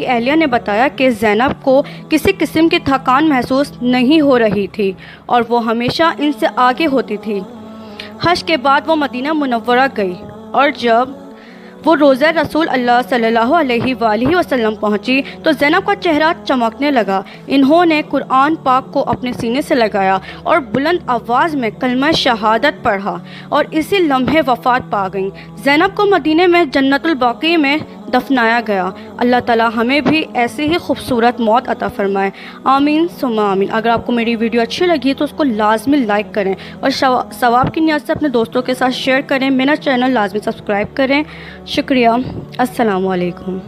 की अहलिया ने बताया कि ज़ैनब को किसी किस्म की थकान महसूस नहीं हो रही थी और वो हमेशा इनसे आगे होती थी। हज के बाद वो मदीना मुनव्वरा गई और जब वो रोज़ा रसूल अल्लाह सल्लल्लाहु अलैहि वसल्लम पहुंची तो ज़ैनब का चेहरा चमकने लगा। इन्होंने कुरान पाक को अपने सीने से लगाया और बुलंद आवाज़ में कलमा शहादत पढ़ा और इसी लम्हे वफ़ात पा गईं। ज़ैनब को मदीने में जन्नतुल बाक़ी में दफनाया गया। अल्लाह ताला हमें भी ऐसी ही खूबसूरत मौत अता फ़रमाए। आमीन सुम्मा आमीन। अगर आपको मेरी वीडियो अच्छी लगी तो उसको लाजमी लाइक करें और सवाब की नियत से अपने दोस्तों के साथ शेयर करें। मेरा चैनल लाजमी सब्सक्राइब करें। शुक्रिया। अस्सलामु अलैकुम।